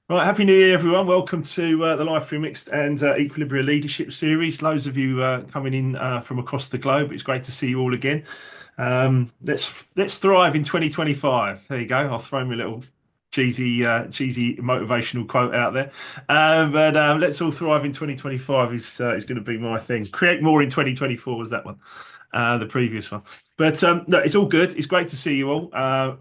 Right, Happy New Year, everyone. Welcome to the Life Remixed and Equilibria Leadership Series. Loads of you coming in from across the globe. It's great to see you all again. Let's thrive in 2025. There you go. I'll throw my little cheesy motivational quote out there. But let's all thrive in 2025 is going to be my thing. Create more in 2024 was that one, the previous one. But no, it's all good. It's great to see you all.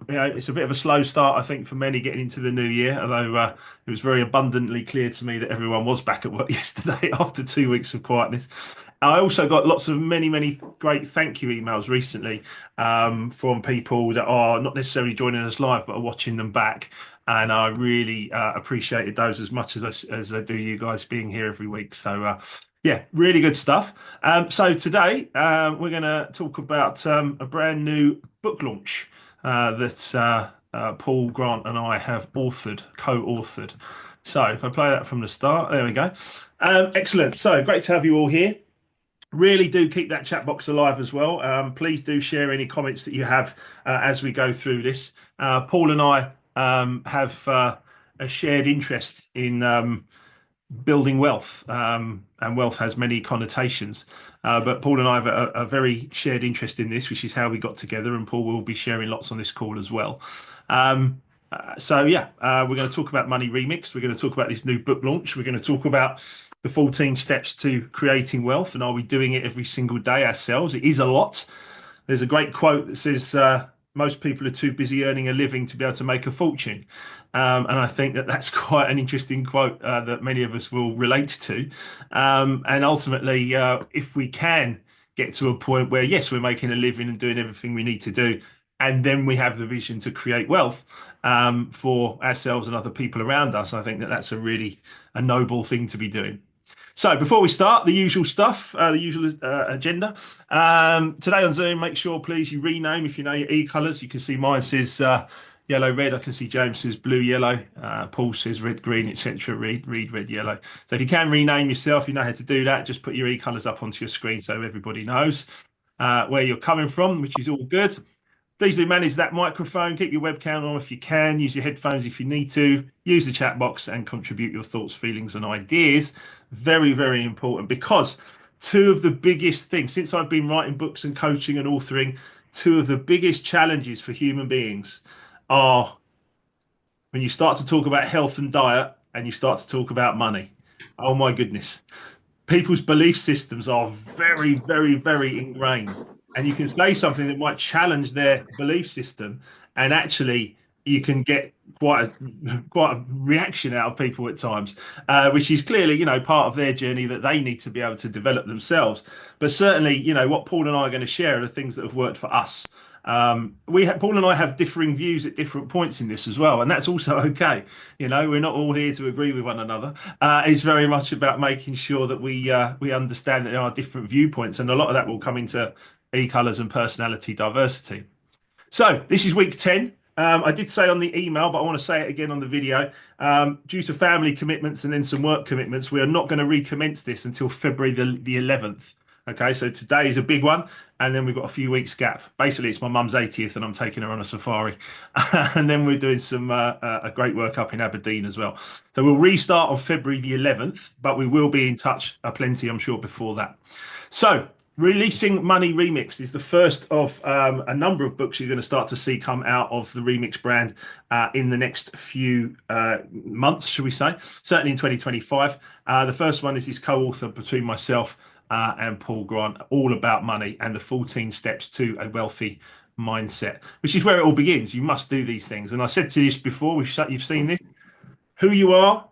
It's a bit of a slow start, I think, for many getting into the new year. Although it was very abundantly clear to me that everyone was back at work yesterday after 2 weeks of quietness. I also got lots of many great thank you emails recently from people that are not necessarily joining us live, but are watching them back. And I really appreciated those as much as I do you guys being here every week. So yeah, really good stuff. So today we're going to talk about a brand new book launch that Paul Grant and I have co-authored. So if I play that from the start, there we go. Excellent. So great to have you all here. Really do keep that chat box alive as well. Please do share any comments that you have as we go through this. Paul and I have a shared interest in building wealth, and wealth has many connotations. But Paul and I have a very shared interest in this, which is how we got together. And Paul will be sharing lots on this call as well. We're going to talk about Money Remixed. We're going to talk about this new book launch. We're going to talk about the 14 steps to creating wealth, and are we doing it every single day ourselves? It is a lot. There's a great quote that says, most people are too busy earning a living to be able to make a fortune. And I think that that's quite an interesting quote that many of us will relate to. And ultimately, if we can get to a point where, yes, we're making a living and doing everything we need to do, and then we have the vision to create wealth for ourselves and other people around us, I think that that's a noble thing to be doing. So before we start, the usual stuff, the usual agenda. Today on Zoom, make sure, please, you rename if you know your e-colours. You can see mine says yellow, red. I can see James says blue, yellow. Paul says red, green, etc. Read, red, yellow. So if you can rename yourself, you know how to do that. Just put your e-colours up onto your screen so everybody knows where you're coming from, which is all good. Please do manage that microphone. Keep your webcam on if you can. Use your headphones if you need to. Use the chat box and contribute your thoughts, feelings, and ideas. Very important, because two of the biggest things, since I've been writing books and coaching and authoring, two of the biggest challenges for human beings are when you start to talk about health and diet and you start to talk about money. Oh my goodness. People's belief systems are very ingrained. And you can say something that might challenge their belief system, and actually you can get quite a reaction out of people at times, which is clearly, part of their journey that they need to be able to develop themselves. But certainly, what Paul and I are going to share are the things that have worked for us. Paul and I have differing views at different points in this as well, and that's also okay. We're not all here to agree with one another. It's very much about making sure that we understand that there are different viewpoints, and a lot of that will come into e-colours and personality diversity. So this is week 10. I did say on the email, but I want to say it again on the video. Due to family commitments and then some work commitments, we are not going to recommence this until February the 11th. Okay, so today is a big one, and then we've got a few weeks gap. Basically, it's my mum's 80th, and I'm taking her on a safari, and then we're doing some a great work up in Aberdeen as well. So we'll restart on February the 11th, but we will be in touch plenty, I'm sure, before that. So releasing Money Remixed is the first of a number of books you're going to start to see come out of the Remix brand in the next few months, should we say? Certainly in 2025. The first one is this co-author between myself and Paul Grant, all about money and the 14 steps to a wealthy mindset, which is where it all begins. You must do these things. And I said to this before, you've seen this. Who you are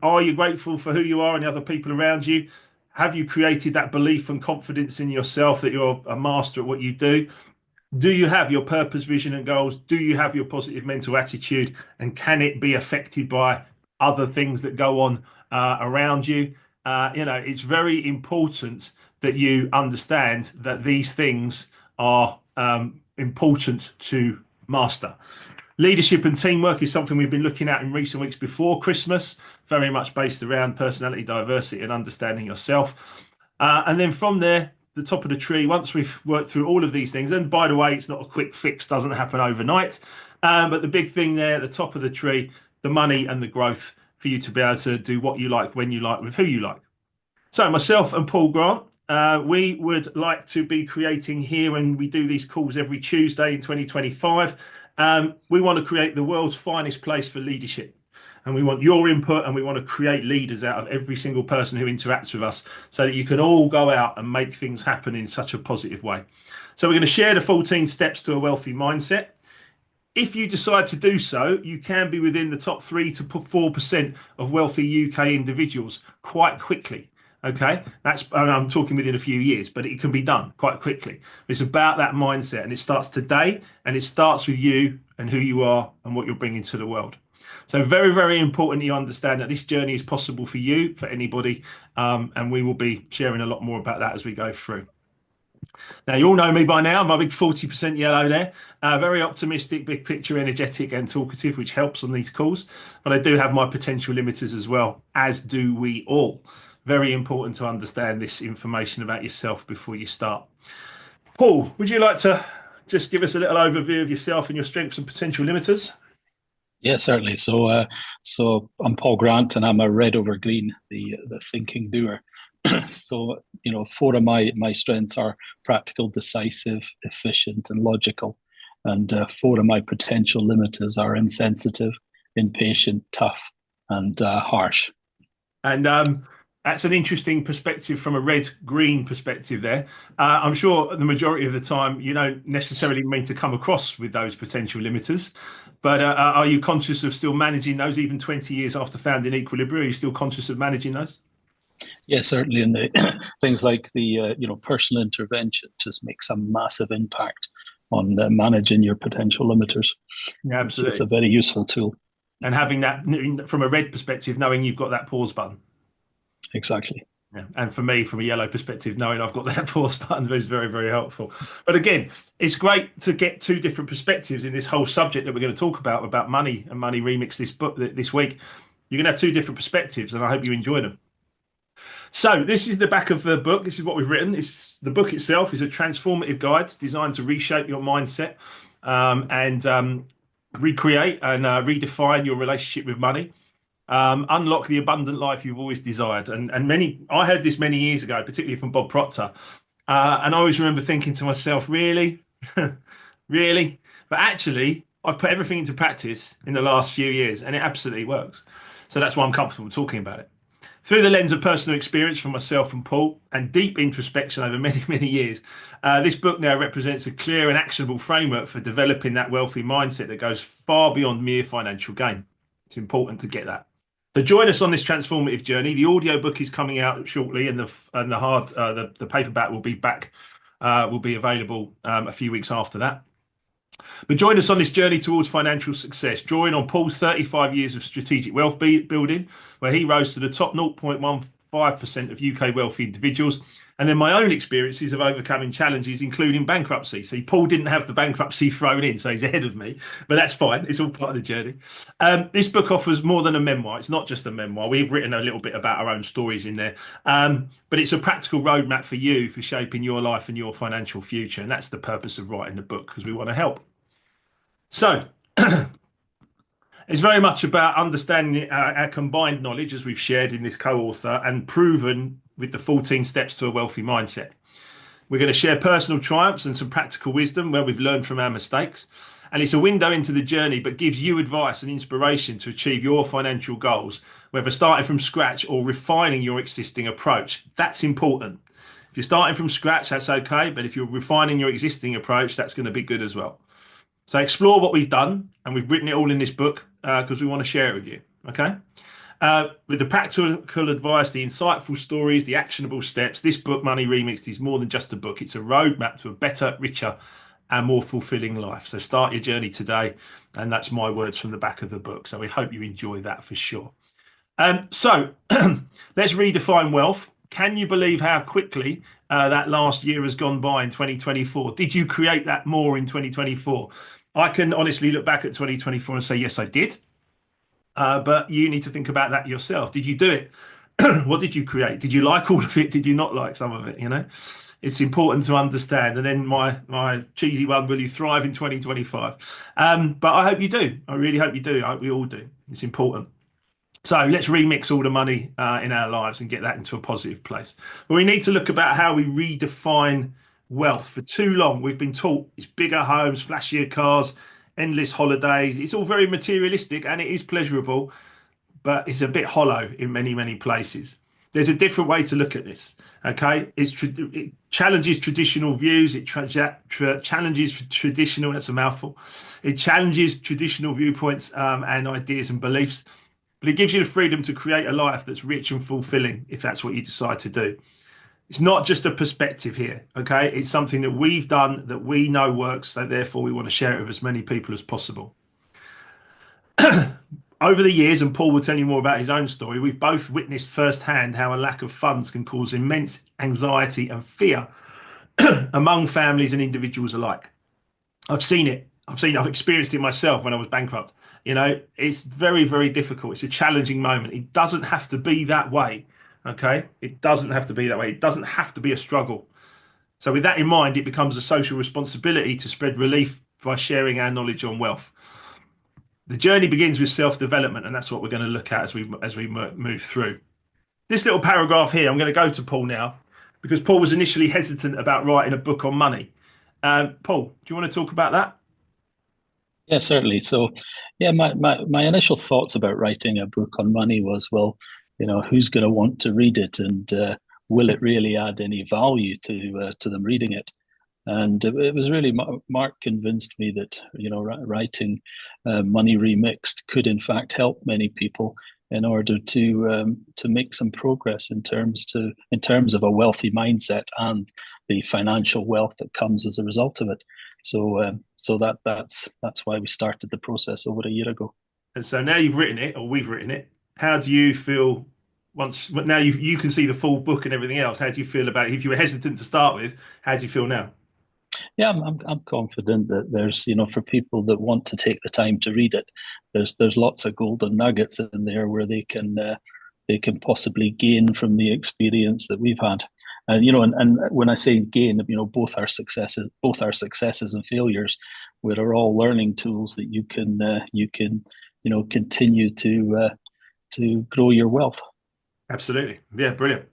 you grateful for who you are and the other people around you? Have you created that belief and confidence in yourself that you're a master at what you do? Do you have your purpose, vision, and goals? Do you have your positive mental attitude? And can it be affected by other things that go on around you? It's very important that you understand that these things are important to master. Leadership and teamwork is something we've been looking at in recent weeks before Christmas, very much based around personality diversity and understanding yourself. And then from there, the top of the tree, once we've worked through all of these things, and by the way, it's not a quick fix, doesn't happen overnight. But the big thing there at the top of the tree, the money and the growth for you to be able to do what you like, when you like, with who you like. So myself and Paul Grant, we would like to be creating here when we do these calls every Tuesday in 2025. We want to create the world's finest place for leadership. And we want your input, and we want to create leaders out of every single person who interacts with us so that you can all go out and make things happen in such a positive way. So we're going to share the 14 steps to a wealthy mindset. If you decide to do so, you can be within the top 3 to 4% of wealthy UK individuals quite quickly. Okay, I'm talking within a few years, but it can be done quite quickly. It's about that mindset, and it starts today, and it starts with you and who you are and what you're bringing to the world. So very, very important you understand that this journey is possible for you, for anybody, and we will be sharing a lot more about that as we go through. Now, you all know me by now. I'm a big 40% yellow there. Very optimistic, big picture, energetic and talkative, which helps on these calls. But I do have my potential limiters as well, as do we all. Very important to understand this information about yourself before you start. Paul, would you like to just give us a little overview of yourself and your strengths and potential limiters? Yeah, certainly. So I'm Paul Grant, and I'm a red over green, the thinking doer. So, 4 of my strengths are practical, decisive, efficient, and logical. And 4 of my potential limiters are insensitive, impatient, tough, and harsh. And that's an interesting perspective from a red-green perspective there. I'm sure the majority of the time you don't necessarily mean to come across with those potential limiters, but are you conscious of still managing those even 20 years after founding Equilibria? Are you still conscious of managing those? Yeah, certainly. And the things like the personal intervention just makes a massive impact on managing your potential limiters. Yeah, It's a absolutely. very useful tool. And having that from a red perspective, knowing you've got that pause button. Exactly. Yeah. And for me, from a yellow perspective, knowing I've got that pause button is very, very helpful. But again, it's great to get 2 different perspectives in this whole subject that we're going to talk about money and money remix this book this week. You're going to have 2 different perspectives, and I hope you enjoy them. So this is the back of the book. This is what we've written. The book itself is a transformative guide designed to reshape your mindset and recreate and redefine your relationship with money. Unlock the abundant life you've always desired. And I heard this many years ago, particularly from Bob Proctor. And I always remember thinking to myself, really? Really? But actually, I've put everything into practice in the last few years, and it absolutely works. So that's why I'm comfortable talking about it. Through the lens of personal experience from myself and Paul and deep introspection over many, many years, this book now represents a clear and actionable framework for developing that wealthy mindset that goes far beyond mere financial gain. It's important to get that. So join us on this transformative journey. The audio book is coming out shortly, and the paperback will be available a few weeks after that. But join us on this journey towards financial success. Drawing on Paul's 35 years of strategic wealth building, where he rose to the top 0.15% of UK wealthy individuals, and then my own experiences of overcoming challenges, including bankruptcy. See, Paul didn't have the bankruptcy thrown in, so he's ahead of me, but that's fine. It's all part of the journey. This book offers more than a memoir. It's not just a memoir. We've written a little bit about our own stories in there, but it's a practical roadmap for you for shaping your life and your financial future. And that's the purpose of writing the book, because we want to help. So it's very much about understanding our combined knowledge, as we've shared in this co-author, and proven with the 14 steps to a wealthy mindset. We're going to share personal triumphs and some practical wisdom where we've learned from our mistakes. And it's a window into the journey, but gives you advice and inspiration to achieve your financial goals, whether starting from scratch or refining your existing approach. That's important. If you're starting from scratch, that's okay. But if you're refining your existing approach, that's going to be good as well. So explore what we've done, and we've written it all in this book because we want to share it with you. Okay. With the practical advice, the insightful stories, the actionable steps, this book, Money Remixed, is more than just a book. It's a roadmap to a better, richer, and more fulfilling life. So start your journey today. And that's my words from the back of the book. So we hope you enjoy that for sure. So let's redefine wealth. Can you believe how quickly that last year has gone by in 2024? Did you create that more in 2024? I can honestly look back at 2024 and say, yes, I did. But you need to think about that yourself. Did you do it? What did you create? Did you like all of it? Did you not like some of it? It's important to understand. And then my cheesy one, will you thrive in 2025? But I hope you do. I really hope you do. I hope we all do. It's important. So let's remix all the money in our lives and get that into a positive place. But we need to look about how we redefine wealth. For too long, we've been taught it's bigger homes, flashier cars, endless holidays. It's all very materialistic and it is pleasurable, but it's a bit hollow in many, many places. There's a different way to look at this. Okay, it challenges traditional views. It challenges traditional. That's a mouthful. It challenges traditional viewpoints and ideas and beliefs, but it gives you the freedom to create a life that's rich and fulfilling if that's what you decide to do. It's not just a perspective here. Okay, it's something that we've done that we know works. So therefore, we want to share it with as many people as possible. Over the years, and Paul will tell you more about his own story, we've both witnessed firsthand how a lack of funds can cause immense anxiety and fear among families and individuals alike. I've seen it. I've experienced it myself when I was bankrupt. You know, it's very, very difficult. It's a challenging moment. It doesn't have to be that way. Okay. It doesn't have to be that way. It doesn't have to be a struggle. So, with that in mind, it becomes a social responsibility to spread relief by sharing our knowledge on wealth. The journey begins with self-development, and that's what we're going to look at as we move through. This little paragraph here, I'm going to go to Paul now because Paul was initially hesitant about writing a book on money. Paul, do you want to talk about that? Yeah, certainly. So, yeah, my initial thoughts about writing a book on money was, well, who's going to want to read it, and will it really add any value to them reading it? And it was really Mark convinced me that writing Money Remixed could in fact help many people in order to make some progress in terms of a wealthy mindset and the financial wealth that comes as a result of it. So that's why we started the process over a year ago. And so now you've written it, or we've written it. How do you feel once now you can see the full book and everything else? How do you feel about it? If you were hesitant to start with, how do you feel now? Yeah, I'm confident that there's, for people that want to take the time to read it, there's lots of golden nuggets in there where they can possibly gain from the experience that we've had. And and when I say gain, both our successes and failures, where are all learning tools that you can continue to grow your wealth. Absolutely. Yeah, brilliant.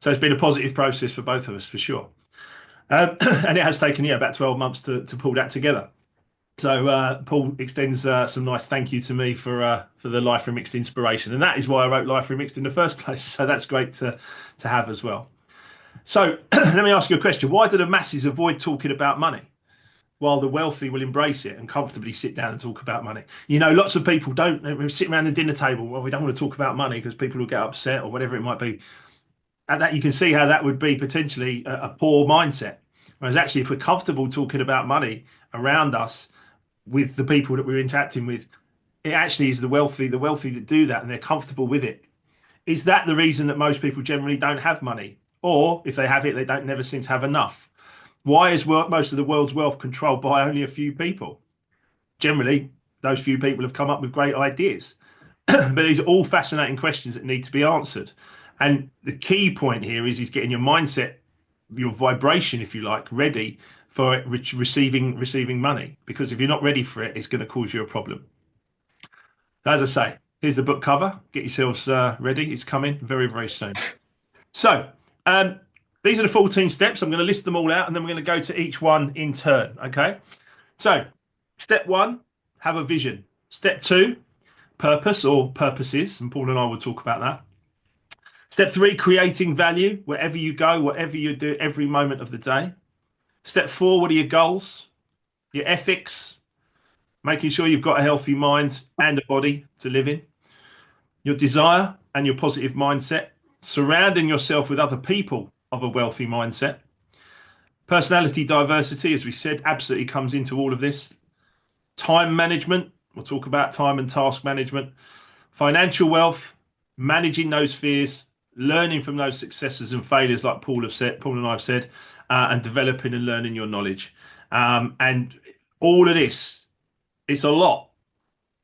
So it's been a positive process for both of us for sure. And it has taken, yeah, about 12 months to pull that together. So Paul extends some nice thank you to me for the Life Remixed inspiration. And that is why I wrote Life Remixed in the first place. So that's great to have as well. So let me ask you a question. Why do the masses avoid talking about money while the wealthy will embrace it and comfortably sit down and talk about money? Lots of people don't sit around the dinner table. Well, we don't want to talk about money because people will get upset or whatever it might be. And that you can see how that would be potentially a poor mindset. Whereas actually, if we're comfortable talking about money around us with the people that we're interacting with, it actually is the wealthy that do that and they're comfortable with it. Is that the reason that most people generally don't have money? Or if they have it, they don't never seem to have enough? Why is most of the world's wealth controlled by only a few people? Generally, those few people have come up with great ideas. But these are all fascinating questions that need to be answered. And the key point here is getting your mindset, your vibration, if you like, ready for receiving money. Because if you're not ready for it, it's going to cause you a problem. As I say, here's the book cover. Get yourselves ready. It's coming very, very soon. So these are the 14 steps. I'm going to list them all out, and then we're going to go to each one in turn. Okay. So step one, have a vision. Step two, purpose or purposes, and Paul and I will talk about that. Step three, creating value wherever you go, whatever you do, every moment of the day. Step four, what are your goals, your ethics, making sure you've got a healthy mind and a body to live in, your desire and your positive mindset, surrounding yourself with other people of a wealthy mindset. Personality diversity, as we said, absolutely comes into all of this. Time management, we'll talk about time and task management. Financial wealth, managing those fears, learning from those successes and failures, like Paul and I have said, and developing and learning your knowledge. And all of this, it's a lot,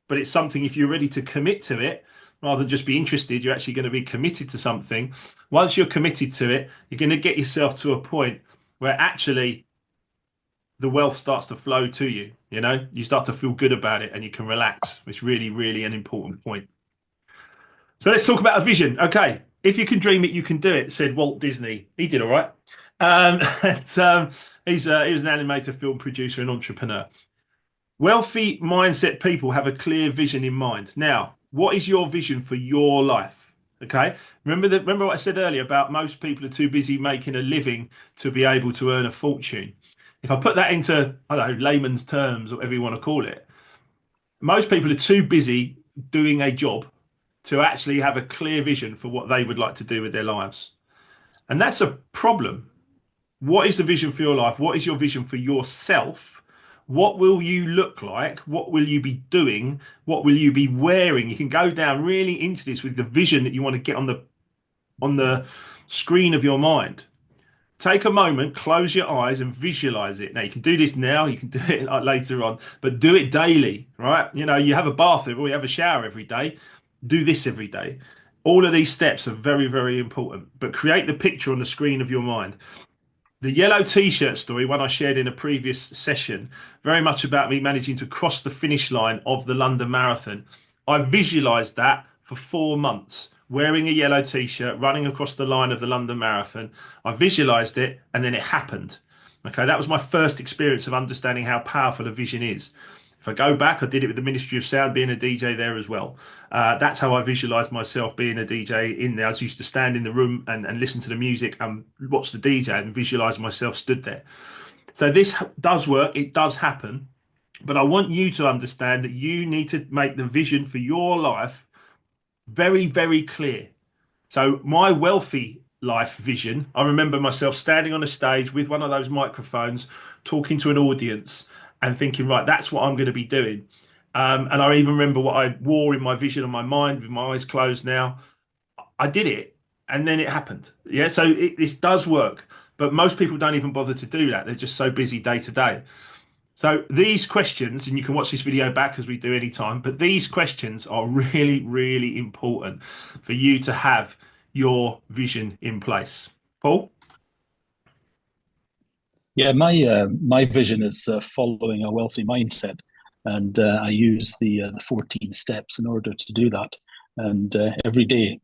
but it's something if you're ready to commit to it, rather than just be interested, you're actually going to be committed to something. Once you're committed to it, you're going to get yourself to a point where actually the wealth starts to flow to you. You start to feel good about it and you can relax. It's really, really an important point. So let's talk about a vision. Okay, if you can dream it, you can do it, said Walt Disney. He did all right. And, he was an animator, film producer, and entrepreneur. Wealthy mindset people have a clear vision in mind. Now, what is your vision for your life? Okay. Remember what I said earlier about most people are too busy making a living to be able to earn a fortune. If I put that into, I don't know, layman's terms, or whatever you want to call it, most people are too busy doing a job to actually have a clear vision for what they would like to do with their lives. And that's a problem. What is the vision for your life? What is your vision for yourself? What will you look like? What will you be doing? What will you be wearing? You can go down really into this with the vision that you want to get on the screen of your mind. Take a moment, close your eyes, and visualize it. Now, you can do this now, you can do it like later on, but do it daily, right? You know, you have a bath or you have a shower every day. Do this every day. All of these steps are very, very important, but create the picture on the screen of your mind. The yellow t-shirt story, one I shared in a previous session, very much about me managing to cross the finish line of the London Marathon. I visualized that for 4 months, wearing a yellow t-shirt, running across the line of the London Marathon. I visualized it and then it happened. Okay, that was my first experience of understanding how powerful a vision is. If I go back, I did it with the Ministry of Sound, being a DJ there as well. That's how I visualized myself being a DJ in there. I used to stand in the room and listen to the music and watch the DJ and visualize myself stood there. So this does work. It does happen. But I want you to understand that you need to make the vision for your life very, very clear. So my wealthy life vision, I remember myself standing on a stage with one of those microphones, talking to an audience and thinking, right, that's what I'm going to be doing. And I even remember what I wore in my vision on my mind with my eyes closed now. I did it and then it happened. Yeah. So this does work, but most people don't even bother to do that. They're just so busy day to day. So these questions, and you can watch this video back as we do anytime, but these questions are really, really important for you to have your vision in place. Paul? Yeah, my vision is following a wealthy mindset, and I use the 14 steps in order to do that. And every day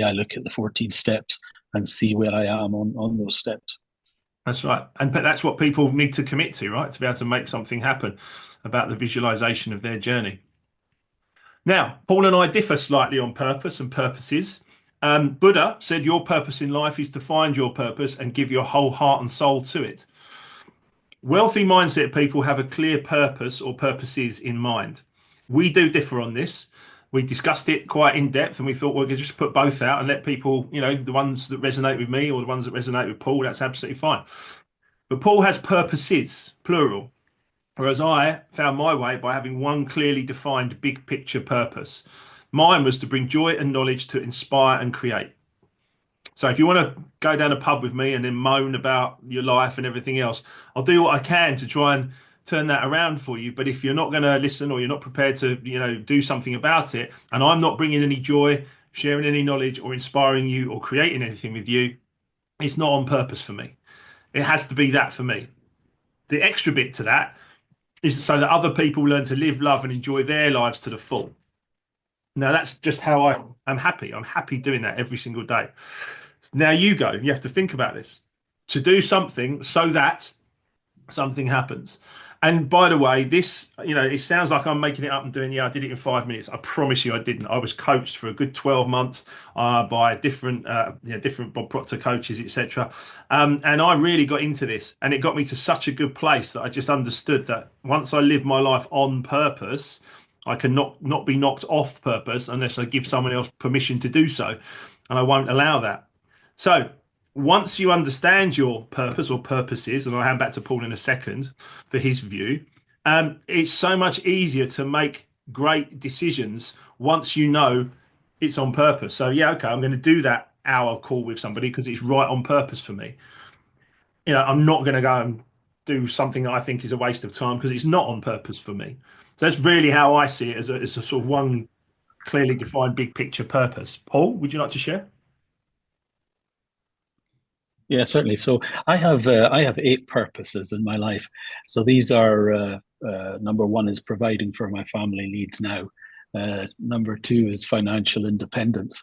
I look at the 14 steps and see where I am on those steps. That's right. And but that's what people need to commit to, right? To be able to make something happen about the visualization of their journey. Now, Paul and I differ slightly on purpose and purposes. Buddha said your purpose in life is to find your purpose and give your whole heart and soul to it. Wealthy mindset people have a clear purpose or purposes in mind. We do differ on this. We discussed it quite in depth and we thought we're going to just put both out and let people, you know, the ones that resonate with me or the ones that resonate with Paul, that's absolutely fine. But Paul has purposes, plural, whereas I found my way by having one clearly defined big picture purpose. Mine was to bring joy and knowledge to inspire and create. So if you want to go down a pub with me and then moan about your life and everything else, I'll do what I can to try and turn that around for you. But if you're not going to listen or you're not prepared to, you know, do something about it, and I'm not bringing any joy, sharing any knowledge or inspiring you or creating anything with you, it's not on purpose for me. It has to be that for me. The extra bit to that is so that other people learn to live, love, and enjoy their lives to the full. Now, that's just how I am happy. I'm happy doing that every single day. Now you go. You have to think about this. To do something so that something happens. And by the way, this, you know, it sounds like I'm making it up and doing, yeah, I did it in 5 minutes. I promise you I didn't. I was coached for a good 12 months by different Bob Proctor coaches, etc. And I really got into this and it got me to such a good place that I just understood that once I live my life on purpose, I can not be knocked off purpose unless I give someone else permission to do so. And I won't allow that. So once you understand your purpose or purposes, and I'll hand back to Paul in a second for his view, it's so much easier to make great decisions once you know it's on purpose. So yeah, okay, I'm going to do that hour call with somebody because it's right on purpose for me. You know, I'm not going to go and do something that I think is a waste of time because it's not on purpose for me. So that's really how I see it as a sort of one clearly defined big picture purpose. Paul, would you like to share? Yeah, certainly. So I have 8 purposes in my life. So these are number one is providing for my family needs now. Number two is financial independence.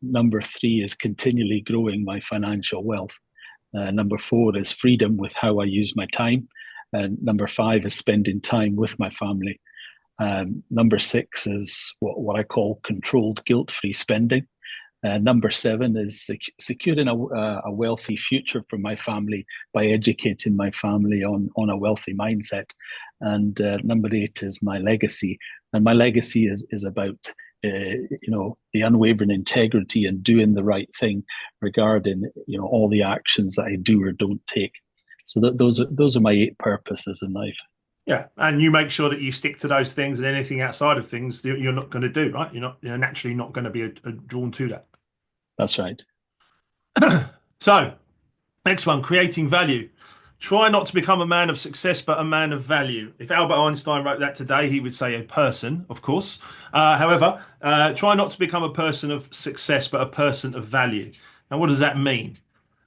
Number three is continually growing my financial wealth. Number four is freedom with how I use my time. And number five is spending time with my family. Number six is what I call controlled guilt-free spending. Number seven is securing a wealthy future for my family by educating my family on a wealthy mindset. And number eight is my legacy. And my legacy is about the unwavering integrity and doing the right thing regarding all the actions that I do or don't take. So those are my 8 purposes in life. Yeah, and you make sure that you stick to those things, and anything outside of things you're not going to do, right? You're naturally not going to be drawn to that. That's right. So, next one, creating value. Try not to become a man of success, but a man of value. If Albert Einstein wrote that today, he would say a person, of course. However, try not to become a person of success, but a person of value. Now, what does that mean?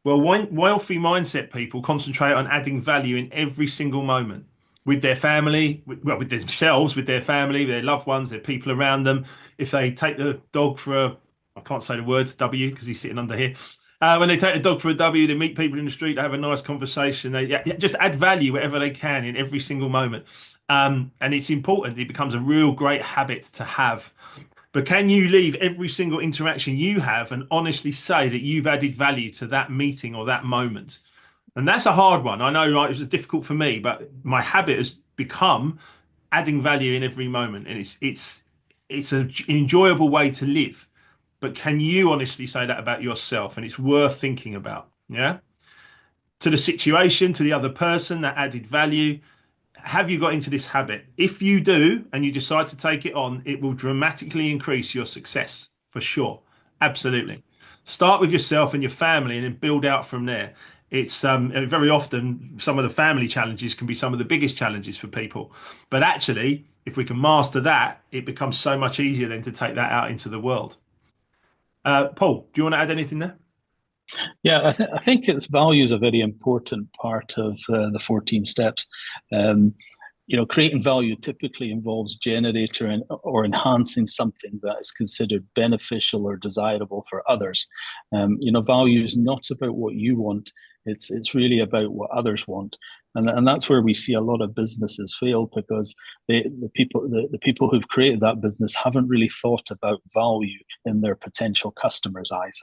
Well, wealthy mindset people concentrate on adding value in every single moment with their family, with themselves, with their family, their loved ones, their people around them. If they take the dog for I can't say the words W because he's sitting under here. When they take the dog for a W, they meet people in the street, they have a nice conversation. They just add value wherever they can in every single moment. And it's important. It becomes a real great habit to have. But can you leave every single interaction you have and honestly say that you've added value to that meeting or that moment? And that's a hard one. I know, right? It was difficult for me, but my habit has become adding value in every moment, and it's an enjoyable way to live. But can you honestly say that about yourself? And it's worth thinking about. Yeah. To the situation, to the other person, that added value. Have you got into this habit? If you do, and you decide to take it on, it will dramatically increase your success for sure. Absolutely. Start with yourself and your family, and then build out from there. It's very often some of the family challenges can be some of the biggest challenges for people. But actually, if we can master that, it becomes so much easier then to take that out into the world. Paul, do you want to add anything there? Yeah, I think its value is a very important part of the 14 steps. Um, creating value typically involves generating or enhancing something that is considered beneficial or desirable for others. Value is not about what you want; it's really about what others want, and that's where we see a lot of businesses fail because the people who've created that business haven't really thought about value in their potential customers' eyes.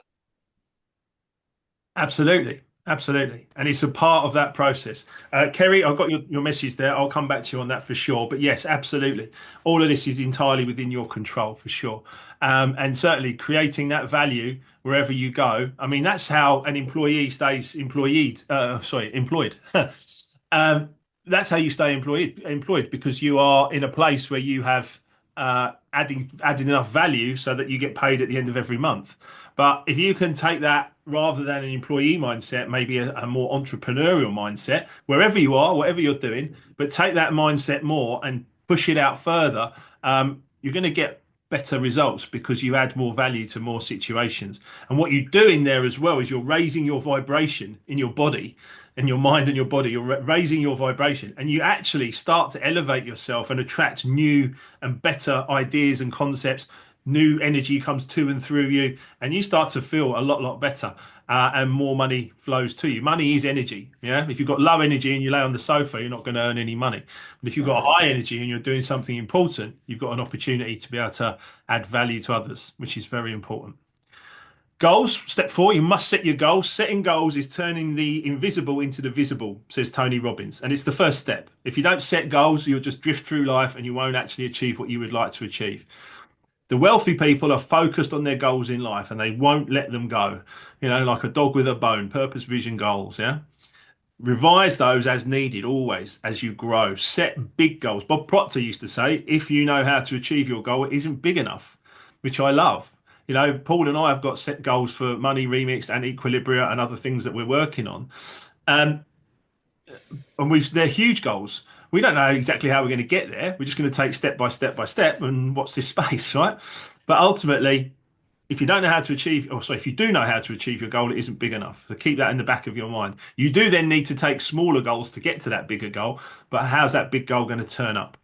Absolutely. Absolutely. And it's a part of that process. Kerry, I've got your message there. I'll come back to you on that for sure. But yes, absolutely. All of this is entirely within your control for sure. And certainly creating that value wherever you go. I mean, that's how an employee stays employed. That's how you stay employed because you are in a place where you have adding enough value so that you get paid at the end of every month. But if you can take that rather than an employee mindset, maybe a more entrepreneurial mindset, wherever you are, whatever you're doing, but take that mindset more and push it out further, you're going to get better results because you add more value to more situations. And what you do in there as well is you're raising your vibration in your body, in your mind and your body. You're raising your vibration, and you actually start to elevate yourself and attract new and better ideas and concepts. New energy comes to and through you, and you start to feel a lot better, and more money flows to you. Money is energy. Yeah. If you've got low energy and you lay on the sofa, you're not going to earn any money. But if you've got high energy and you're doing something important, you've got an opportunity to be able to add value to others, which is very important. Goals. Step 4, you must set your goals. Setting goals is turning the invisible into the visible, says Tony Robbins. And it's the first step. If you don't set goals, you'll just drift through life and you won't actually achieve what you would like to achieve. The wealthy people are focused on their goals in life and they won't let them go. Like a dog with a bone, purpose, vision, goals. Yeah. Revise those as needed, always as you grow. Set big goals. Bob Proctor used to say, if you know how to achieve your goal, it isn't big enough, which I love. Paul and I have got set goals for Money Remixed and Equilibria and other things that we're working on. And they're huge goals. We don't know exactly how we're going to get there. We're just going to take step by step by step and watch this space, right? But ultimately, if you don't know how to achieve, or sorry, if you do know how to achieve your goal, it isn't big enough. So keep that in the back of your mind. You do then need to take smaller goals to get to that bigger goal. But how's that big goal going to turn up?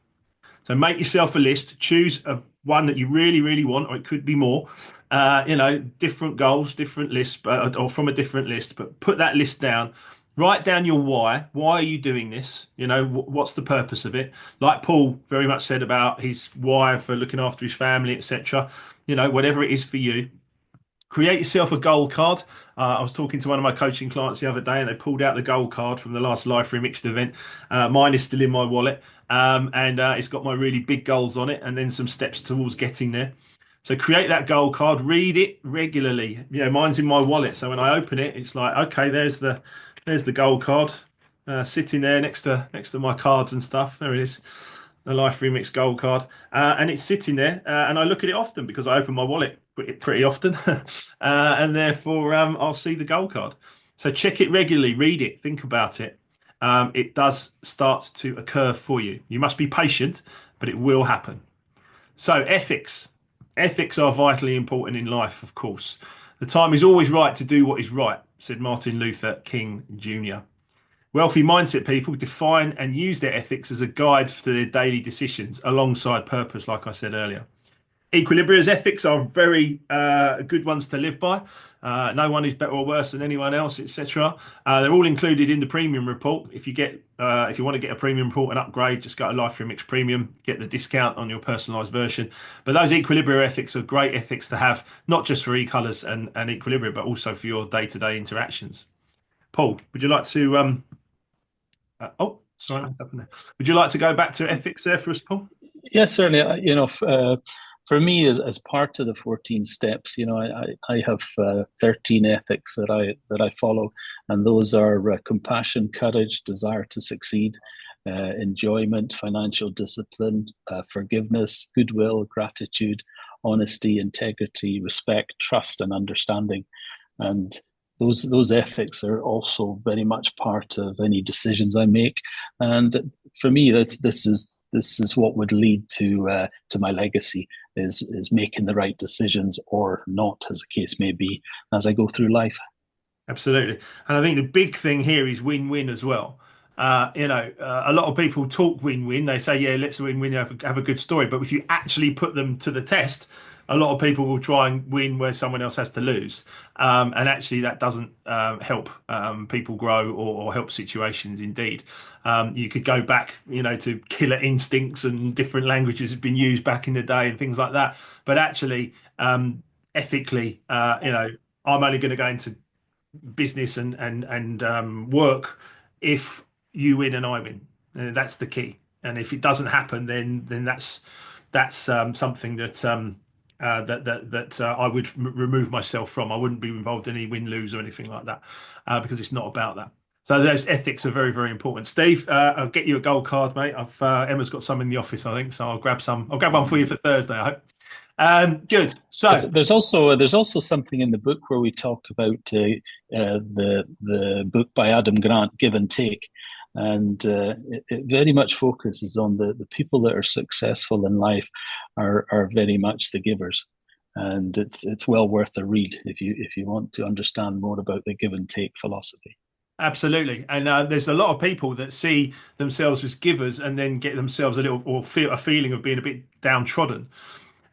So make yourself a list, choose one that you really, really want, or it could be more. Different goals, different lists, or from a different list. But put that list down. Write down your why. Why are you doing this? What's the purpose of it? Like Paul very much said about his why for looking after his family, etc. Whatever it is for you, create yourself a goal card. I was talking to one of my coaching clients the other day, and they pulled out the goal card from the last Life Remixed event. Mine is still in my wallet, and it's got my really big goals on it, and then some steps towards getting there. So create that goal card, read it regularly. Mine's in my wallet, so when I open it, it's like, okay, there's the goal card, sitting there next to my cards and stuff. There it is, the Life Remix gold card, and it's sitting there, and I look at it often because I open my wallet pretty often, and therefore I'll see the gold card. So check it regularly, read it, think about it. It does start to occur for you. You must be patient, but it will happen. So ethics. Ethics are vitally important in life, of course. The time is always right to do what is right, said Martin Luther King Jr. Wealthy mindset people define and use their ethics as a guide to their daily decisions alongside purpose, like I said earlier. Equilibria's ethics are very good ones to live by. No one is better or worse than anyone else, etc. They're all included in the premium report. If you want to get a premium report and upgrade, just go to Life Remix Premium, get the discount on your personalised version. But those Equilibria ethics are great ethics to have, not just for e-colours and Equilibria, but also for your day-to-day interactions. Paul, would you like to? Sorry, what happened there? Would you like to go back to ethics there for us, Paul? Yes, certainly. For me, as part of the 14 steps, I have 13 ethics that I follow, and those are compassion, courage, desire to succeed, enjoyment, financial discipline, forgiveness, goodwill, gratitude, honesty, integrity, respect, trust, and understanding. And those ethics are also very much part of any decisions I make. And for me, this is what would lead to my legacy is making the right decisions or not, as the case may be, as I go through life. Absolutely. And I think the big thing here is win-win as well. A lot of people talk win-win. They say, yeah, let's win-win, have a good story. But if you actually put them to the test, a lot of people will try and win where someone else has to lose. And actually, that doesn't help people grow or help situations indeed. You could go back, to killer instincts and different languages have been used back in the day and things like that. But actually, ethically, I'm only going to go into business and work if you win and I win. That's the key. And if it doesn't happen, then that's something that I would remove myself from. I wouldn't be involved in any win lose or anything like that because it's not about that. So those ethics are very, very important. Steve, I'll get you a gold card, mate. Emma's got some in the office, I think, so I'll grab some. I'll grab one for you for Thursday, I hope. Good. So there's also something in the book where we talk about the book by Adam Grant, Give and Take, and it very much focuses on the people that are successful in life are very much the givers, and it's well worth a read if you want to understand more about the give and take philosophy. absolutely, and there's a lot of people that see themselves as givers and then get themselves a little or feel a feeling of being a bit downtrodden.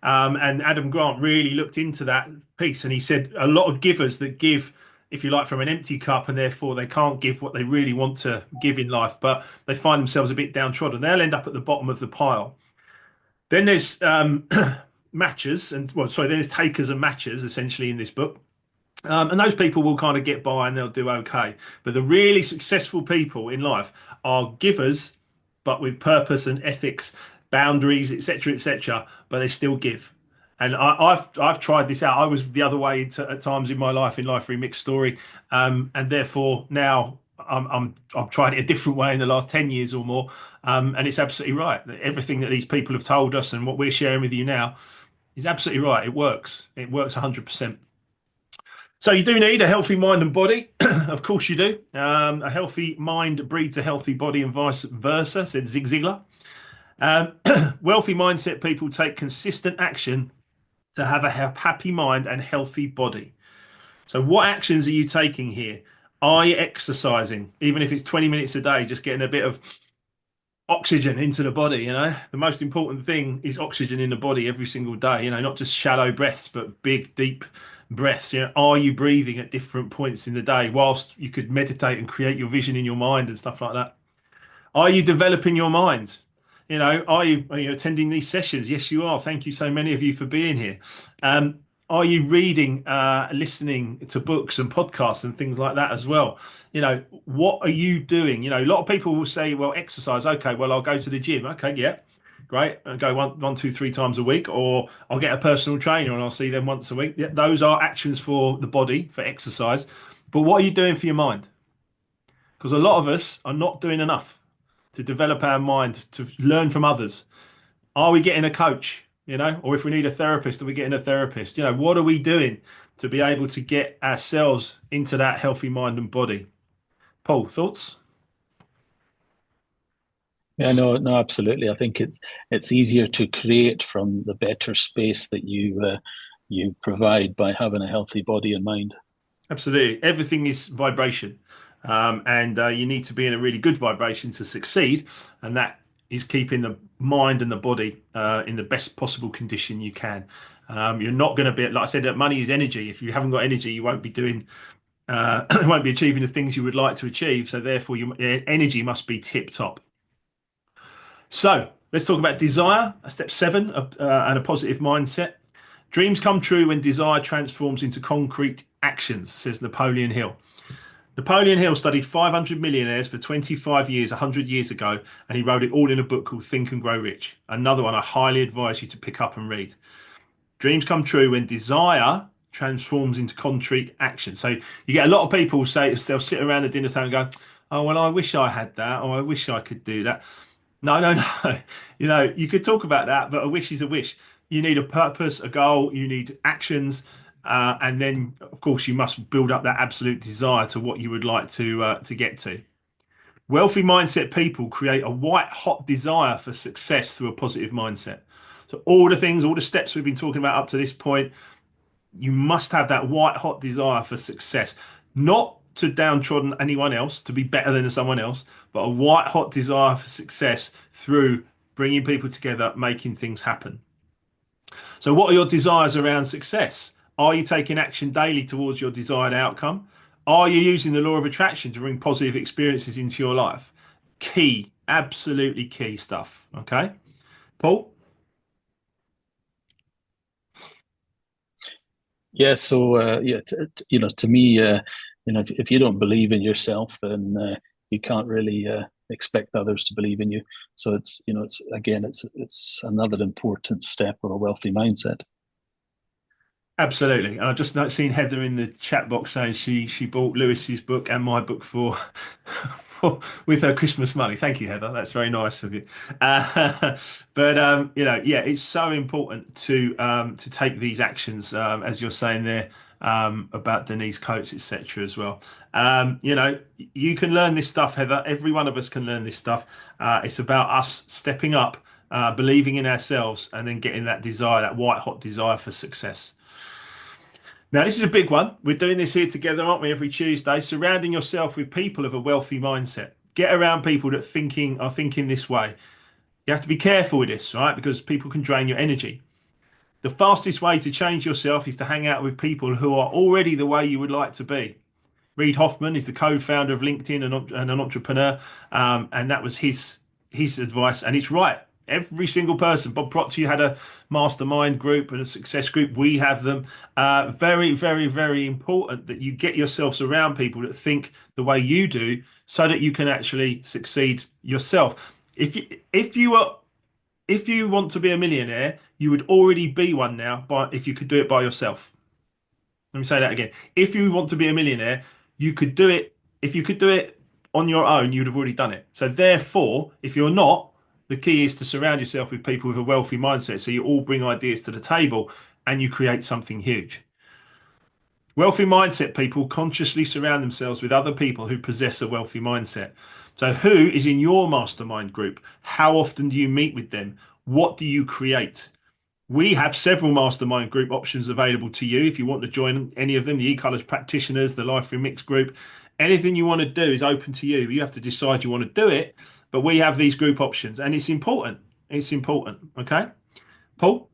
And Adam Grant really looked into that piece, and he said a lot of givers that give, if you like, from an empty cup, and therefore they can't give what they really want to give in life, but they find themselves a bit downtrodden. They'll end up at the bottom of the pile. Then there's matchers, then there's takers and matchers essentially in this book. And those people will kind of get by and they'll do okay. But the really successful people in life are givers, but with purpose and ethics, boundaries, etc., etc. But they still give. And I've tried this out. I was the other way at times in my life in Life Remix Story, and therefore now I've tried it a different way in the last 10 years or more, and it's absolutely right. Everything that these people have told us and what we're sharing with you now is absolutely right. It works. It works 100%. So you do need a healthy mind and body. Of course you do. A healthy mind breeds a healthy body and vice versa, said Zig Ziglar. Wealthy mindset people take consistent action to have a happy mind and healthy body. So what actions are you taking here? Are you exercising? Even if it's 20 minutes a day, just getting a bit of oxygen into the body. The most important thing is oxygen in the body every single day. Not just shallow breaths, but big, deep breaths. Are you breathing at different points in the day whilst you could meditate and create your vision in your mind and stuff like that? Are you developing your mind? Are you attending these sessions? Yes, you are. Thank you so many of you for being here. Um, are you reading, listening to books and podcasts and things like that as well? What are you doing? A lot of people will say, well, exercise. Okay, well, I'll go to the gym. Okay, yeah, great. I'll go one, two, three times a week, or I'll get a personal trainer and I'll see them once a week. Yeah, those are actions for the body, for exercise. But what are you doing for your mind? Because a lot of us are not doing enough to develop our mind, to learn from others. Are we getting a coach? Or if we need a therapist, are we getting a therapist? What are we doing to be able to get ourselves into that healthy mind and body? Paul, thoughts? Yeah, no, no, absolutely. I think it's easier to create from the better space that you provide by having a healthy body and mind. Absolutely. Everything is vibration. And you need to be in a really good vibration to succeed. And that is keeping the mind and the body in the best possible condition you can. You're not going to be, like I said, that money is energy. If you haven't got energy, you won't be doing, won't be achieving the things you would like to achieve. So therefore, your energy must be tip top. So let's talk about desire, step seven, and a positive mindset. Dreams come true when desire transforms into concrete actions, says Napoleon Hill. Napoleon Hill studied 500 millionaires for 25 years, 100 years ago, and he wrote it all in a book called Think and Grow Rich. Another one I highly advise you to pick up and read. Dreams come true when desire transforms into concrete action. So you get a lot of people say they'll sit around the dinner table and go, "Oh, well, I wish I had that, or I wish I could do that." No, no, no. You could talk about that, but a wish is a wish. You need a purpose, a goal, you need actions, and then, of course, you must build up that absolute desire to what you would like to get to. Wealthy mindset people create a white hot desire for success through a positive mindset. So all the things, all the steps we've been talking about up to this point, you must have that white hot desire for success, not to downtrodden anyone else, to be better than someone else, but a white hot desire for success through bringing people together, making things happen. So, what are your desires around success? Are you taking action daily towards your desired outcome? Are you using the law of attraction to bring positive experiences into your life? Key, absolutely key stuff. Okay, Paul? Yeah, so yeah, to me, if you don't believe in yourself, then you can't really expect others to believe in you. So it's again, it's another important step of a wealthy mindset. Absolutely. And I've just seen Heather in the chat box saying she bought Lewis's book and my book with her Christmas money. Thank you, Heather. That's very nice of you. But yeah, it's so important to take these actions, as you're saying there, about Denise Coates, etc. as well. You can learn this stuff, Heather. Every one of us can learn this stuff. It's about us stepping up, believing in ourselves, and then getting that desire, that white hot desire for success. Now, this is a big one. We're doing this here together, aren't we, every Tuesday? Surrounding yourself with people of a wealthy mindset. Get around people that are thinking this way. You have to be careful with this, right? Because people can drain your energy. The fastest way to change yourself is to hang out with people who are already the way you would like to be. Reid Hoffman is the co-founder of LinkedIn and an entrepreneur, and that was his advice, and it's right. Every single person. Bob Proctor had a mastermind group and a success group. We have them. Very, very, very important that you get yourselves around people that think the way you do, so that you can actually succeed yourself. If you want to be a millionaire, you would already be one now. But if you could do it by yourself. Let me say that again. If you want to be a millionaire, you could do it. If you could do it on your own, you'd have already done it. So therefore, if you're not, the key is to surround yourself with people with a wealthy mindset. So you all bring ideas to the table and you create something huge. Wealthy mindset people consciously surround themselves with other people who possess a wealthy mindset. So who is in your mastermind group? How often do you meet with them? What do you create? We have several mastermind group options available to you if you want to join any of them, the e-colors practitioners, the Life Remixed group. Anything you want to do is open to you. You have to decide you want to do it. but we have these group options, and it's important. It's important. Okay, Paul.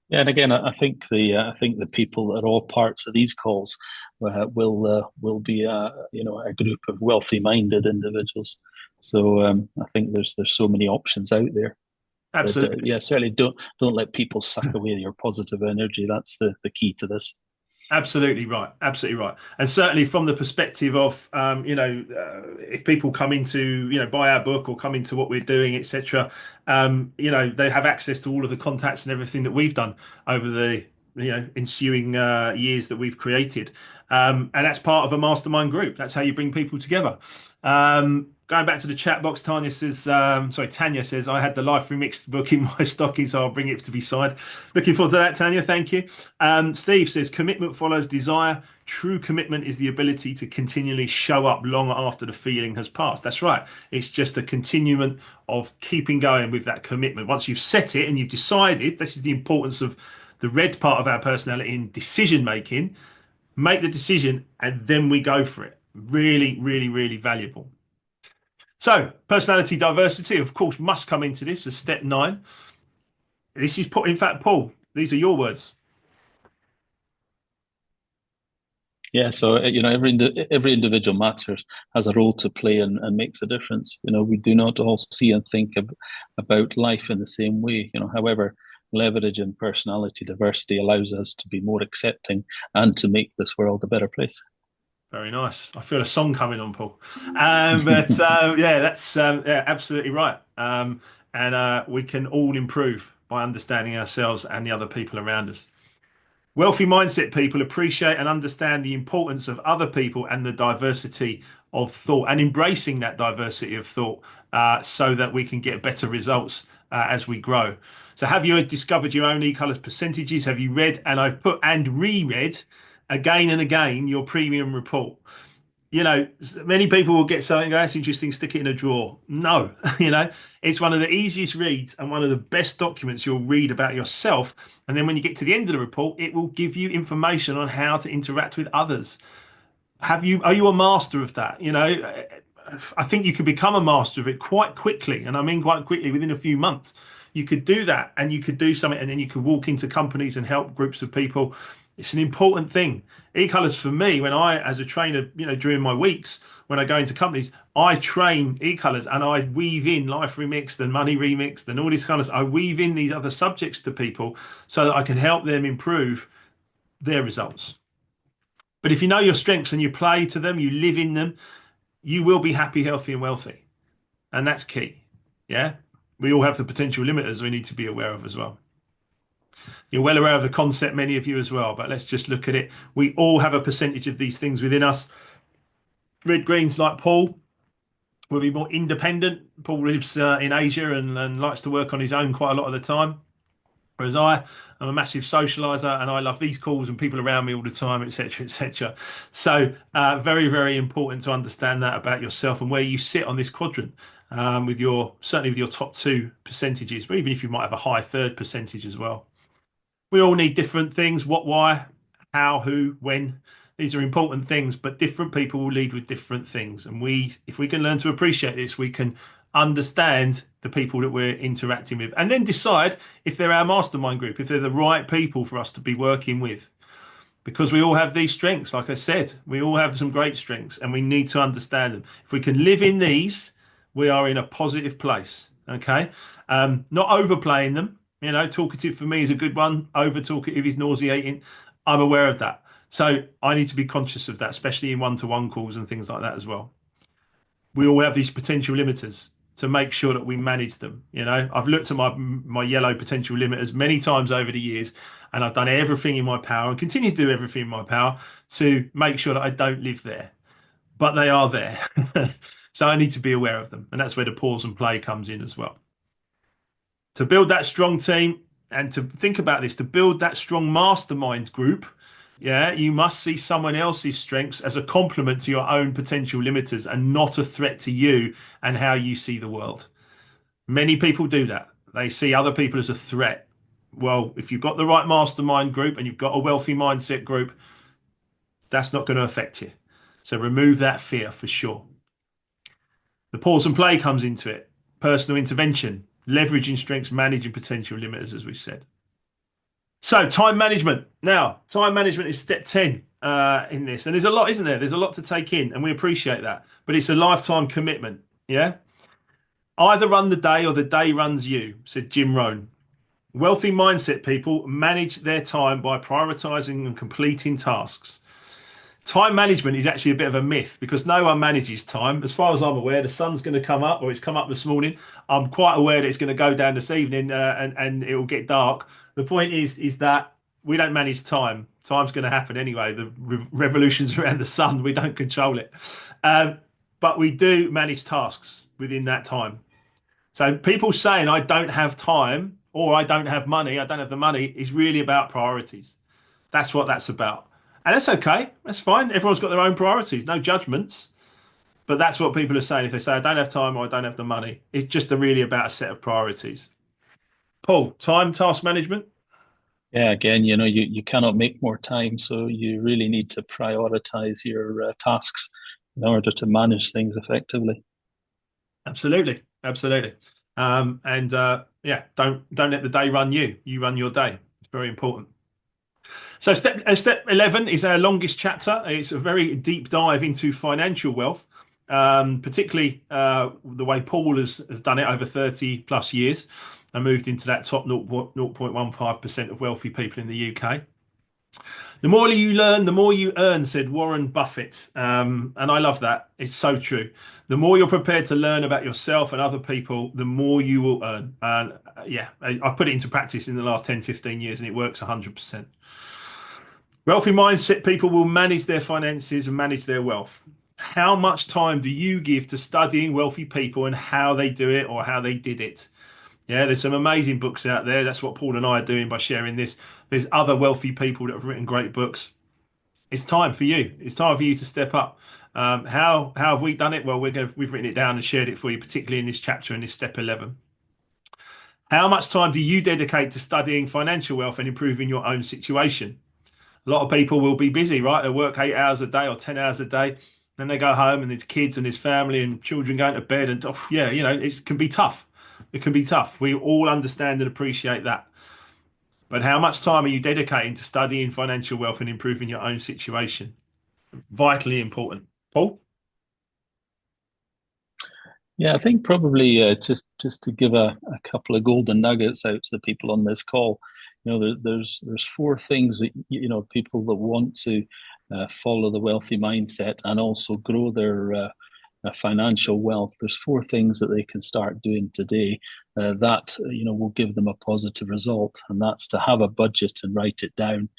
Yeah, and again, I think the people that are all parts of these calls will be a group of wealthy-minded individuals. So I think there's so many options out there. But Absolutely. yeah, certainly don't let people suck away your positive energy. That's the key to this. Absolutely right. Absolutely right. And certainly from the perspective of, if people come into, buy our book or come into what we're doing, etc., they have access to all of the contacts and everything that we've done over the, ensuing years that we've created. And that's part of a mastermind group. That's how you bring people together. Going back to the chat box, Tanya says, I had the Life Remixed book in my stocking, so I'll bring it to be signed. Looking forward to that, Tanya. Thank you. Steve says, commitment follows desire. True commitment is the ability to continually show up long after the feeling has passed. That's right. It's just a continuum of keeping going with that commitment. Once you've set it and you've decided, this is the importance of the red part of our personality in decision making. Make the decision and then we go for it. Really, really, really valuable. So, personality diversity, of course, must come into this as step 9. This is put, in fact, Paul, these are your words. Yeah, so every individual matters, has a role to play, and makes a difference. We do not all see and think about life in the same way. However, leverage and personality diversity allows us to be more accepting and to make this world a better place. Very nice. I feel a song coming on, Paul. But yeah, that's yeah, absolutely right. And we can all improve by understanding ourselves and the other people around us. Wealthy mindset people appreciate and understand the importance of other people and the diversity of thought and embracing that diversity of thought so that we can get better results as we grow. So, have you discovered your own e-colors percentages? Have you read, and I've put and reread again and again your premium report? Many people will get something, go, that's interesting, stick it in a drawer. No, it's one of the easiest reads and one of the best documents you'll read about yourself. And then when you get to the end of the report, it will give you information on how to interact with others. Are you a master of that? I think you could become a master of it quite quickly. And I mean, quite quickly, within a few months, you could do that and you could do something and then you could walk into companies and help groups of people. It's an important thing. E-colors for me, when I, as a trainer, during my weeks, when I go into companies, I train e-colors and I weave in life remixed and money remixed and all these kind of, I weave in these other subjects to people so that I can help them improve their results. But if you know your strengths and you play to them, you live in them, you will be happy, healthy, and wealthy. And that's key. Yeah. We all have the potential limiters we need to be aware of as well. You're well aware of the concept, many of you as well, but let's just look at it. We all have a percentage of these things within us. Red greens like Paul will be more independent. Paul lives in Asia and likes to work on his own quite a lot of the time. Whereas I'm a massive socializer and I love these calls and people around me all the time, etc., etc. So very, very important to understand that about yourself and where you sit on this quadrant certainly with your top 2 percentages, but even if you might have a high 3rd percentage as well. We all need different things: what, why, how, who, when. These are important things, but different people will lead with different things. And if we can learn to appreciate this, we can understand the people that we're interacting with and then decide if they're our mastermind group, if they're the right people for us to be working with. Because we all have these strengths, like I said, we all have some great strengths and we need to understand them. If we can live in these, we are in a positive place. Okay. Not overplaying them. Talkative for me is a good one. Over talkative is nauseating. I'm aware of that. So I need to be conscious of that, especially in one-to-one calls and things like that as well. We all have these potential limiters to make sure that we manage them. I've looked at my yellow potential limiters many times over the years, and I've done everything in my power and continue to do everything in my power to make sure that I don't live there. But they are there. So I need to be aware of them. And that's where the pause and play comes in as well. To build that strong team and to think about this, to build that strong mastermind group, yeah, you must see someone else's strengths as a complement to your own potential limiters and not a threat to you and how you see the world. Many people do that. They see other people as a threat. Well, if you've got the right mastermind group and you've got a wealthy mindset group, that's not going to affect you. So remove that fear for sure. The pause and play comes into it. Personal intervention, leveraging strengths, managing potential limiters, as we've said. So time management. Now, time management is step 10 in this. And there's a lot, isn't there? There's a lot to take in, and we appreciate that. But it's a lifetime commitment. Yeah. Either run the day or the day runs you, said Jim Rohn. Wealthy mindset people manage their time by prioritizing and completing tasks. Time management is actually a bit of a myth because no one manages time. As far as I'm aware, the sun's going to come up, or it's come up this morning. I'm quite aware that it's going to go down this evening, and it will get dark. The point is that we don't manage time. Time's going to happen anyway. The revolutions around the sun, we don't control it, but we do manage tasks within that time. So people saying I don't have time or I don't have money, I don't have the money is really about priorities. That's what that's about. And that's okay. That's fine. Everyone's got their own priorities, no judgments. But that's what people are saying. If they say I don't have time or I don't have the money, it's just really about a set of priorities. Paul, time task management. Yeah, again, you cannot make more time, so you really need to prioritize your tasks in order to manage things effectively. Absolutely, absolutely. And yeah, don't let the day run you. You run your day. It's very important. So step 11 is our longest chapter. It's a very deep dive into financial wealth, particularly the way Paul has done it over 30 plus years and moved into that top 0.15% of wealthy people in the UK. The more you learn, the more you earn, said Warren Buffett. And I love that. It's so true. The more you're prepared to learn about yourself and other people, the more you will earn. And yeah, I've put it into practice in the last 10, 15 years and it works 100%. Wealthy mindset people will manage their finances and manage their wealth. How much time do you give to studying wealthy people and how they do it or how they did it? Yeah, there's some amazing books out there. That's what Paul and I are doing by sharing this. There's other wealthy people that have written great books. It's time for you. It's time for you to step up. How have we done it? Well, we've written it down and shared it for you, particularly in this chapter in this step 11. How much time do you dedicate to studying financial wealth and improving your own situation? A lot of people will be busy, right? They work 8 hours a day or 10 hours a day. Then they go home and there's kids and there's family and children going to bed. And oh, yeah, it can be tough. It can be tough. We all understand and appreciate that. But how much time are you dedicating to studying financial wealth and improving your own situation? Vitally important. Paul? Yeah, I think probably just to give a couple of golden nuggets out to the people on this call. There's four things that people that want to follow the wealthy mindset and also grow their financial wealth. There's four things that they can start doing today that will give them a positive result, and that's to have a budget and write it down,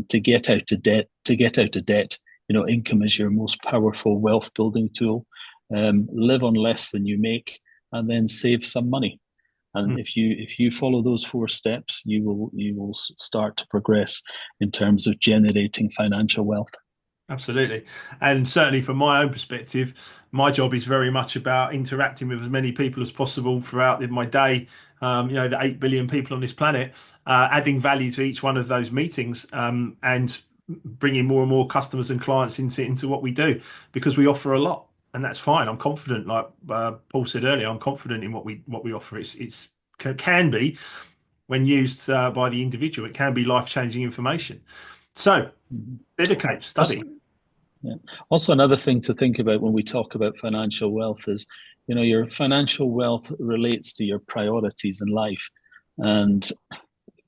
to get out of debt. To get out of debt, income is your most powerful wealth building tool. Live on less than you make, and then save some money. And if you follow those four steps, you will start to progress in terms of generating financial wealth. Absolutely. And certainly from my own perspective, my job is very much about interacting with as many people as possible throughout my day. The 8 billion people on this planet, adding value to each one of those meetings, and bringing more and more customers and clients into what we do because we offer a lot. And that's fine. I'm confident, like Paul said earlier, I'm confident in what we offer. It's can be when used by the individual. It can be life-changing information. So dedicate, study. Yeah. Also, another thing to think about when we talk about financial wealth is, your financial wealth relates to your priorities in life. And,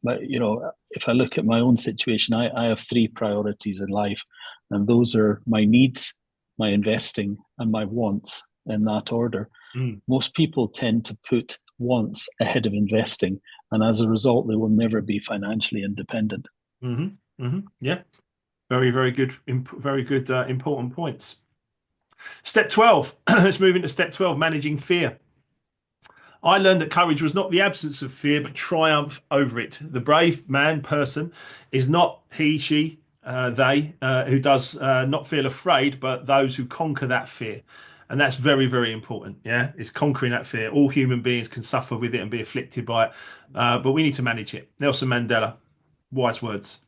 if I look at my own situation, I have three priorities in life, and those are my needs, my investing, and my wants in that order. Most people tend to put wants ahead of investing, and as a result, they will never be financially independent. Yeah. Very, very good, important points. Step 12. Let's move into step 12, managing fear. I learned that courage was not the absence of fear, but triumph over it. The brave person is not he, she, they, who does not feel afraid, but those who conquer that fear. And that's very, very important. Yeah, it's conquering that fear. All human beings can suffer with it and be afflicted by it, but we need to manage it. Nelson Mandela, wise words.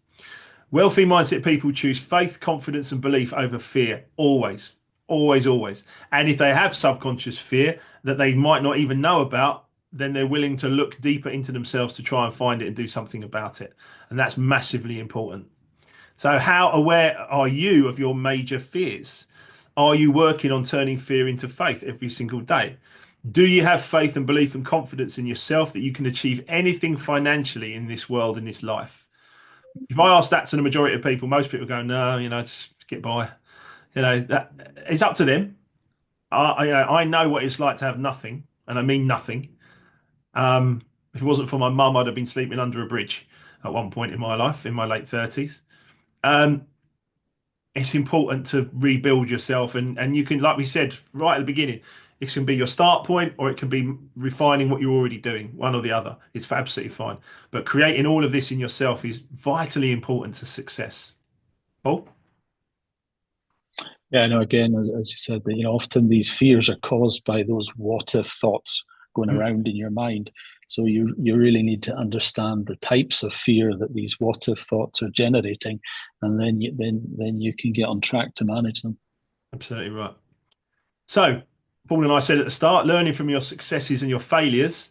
Wealthy mindset people choose faith, confidence, and belief over fear, always. Always, always. And if they have subconscious fear that they might not even know about, then they're willing to look deeper into themselves to try and find it and do something about it. And that's massively important. So, how aware are you of your major fears? Are you working on turning fear into faith every single day? Do you have faith and belief and confidence in yourself that you can achieve anything financially in this world, in this life? If I ask that to the majority of people, most people go, no, just get by. That it's up to them. I know what it's like to have nothing, and I mean nothing. If it wasn't for my mum, I'd have been sleeping under a bridge at one point in my life, in my late 30s. Um, it's important to rebuild yourself, and you can, like we said right at the beginning, it can be your start point or it can be refining what you're already doing, one or the other. It's absolutely fine. But creating all of this in yourself is vitally important to success. Paul? Yeah, no, again, as you said, that often these fears are caused by those what if thoughts going Mm, around in your mind. So you really need to understand the types of fear that these what if thoughts are generating, and then you can get on track to manage them. absolutely right. So, Paul and I said at the start, learning from your successes and your failures.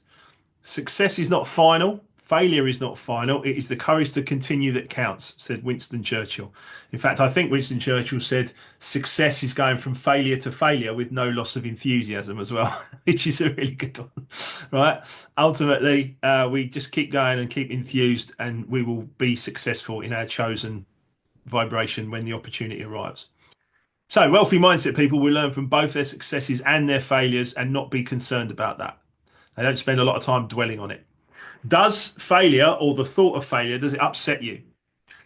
Success is not final. Failure is not final. It is the courage to continue that counts, said Winston Churchill. In fact, I think Winston Churchill said success is going from failure to failure with no loss of enthusiasm as well, which is a really good one, right? Ultimately, we just keep going and keep enthused, and we will be successful in our chosen vibration when the opportunity arrives. So, wealthy mindset people will learn from both their successes and their failures and not be concerned about that. They don't spend a lot of time dwelling on it. Does failure or the thought of failure, does it upset you?